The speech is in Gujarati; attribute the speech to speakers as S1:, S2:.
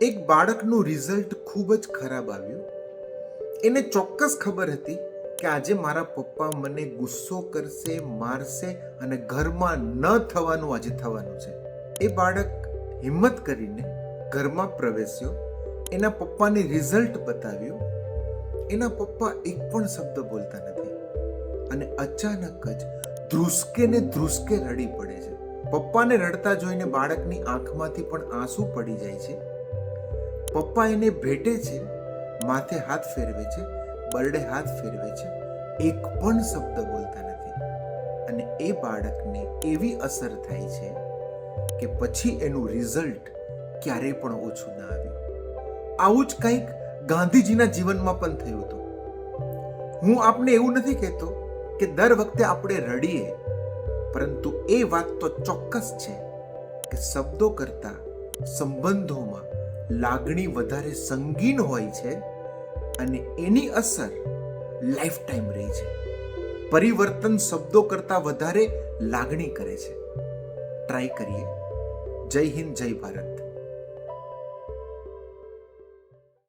S1: એક બાળકનું રિઝલ્ટ ખૂબ જ ખરાબ આવ્યું. એને ચોક્કસ ખબર હતી કે આજે મારા પપ્પા મને ગુસ્સો કરશે, મારશે અને ઘરમાં ન થવાનું આજે થવાનું છે. એ બાળક હિંમત કરીને ઘરમાં પ્રવેશ્યો, એના પપ્પાને રિઝલ્ટ બતાવ્યું. એના પપ્પા એક પણ શબ્દ બોલતા નથી અને અચાનક જ ધ્રુસકે ને ધ્રુસકે રડી પડે છે. પપ્પાને રડતા જોઈને બાળકની આંખમાંથી પણ આંસુ પડી જાય છે. પપ્પા એને ભેટે છે, માથે હાથ ફેરવે છે, બરડે હાથ ફેરવે છે, એક પણ શબ્દ બોલતા નથી. અને એ બાળકને એવી અસર થાય છે કે પછી એનું રિઝલ્ટ ક્યારેય પણ ઓછું ના આવ્યું. આવું જ કંઈક ગાંધીજીના જીવનમાં પણ થયું હતું. હું આપને એવું નથી કહેતો કે દર વખતે આપણે રડીએ, પરંતુ એ વાત તો ચોક્કસ છે કે શબ્દો કરતાં સંબંધોમાં લાગણી વધારે સંગીન હોય છે અને એની અસર લાઈફ ટાઈમ રહે છે. પરિવર્તન શબ્દો કરતાં વધારે લાગણી કરે છે. ટ્રાય કરીએ. જય હિન્દ, જય ભારત.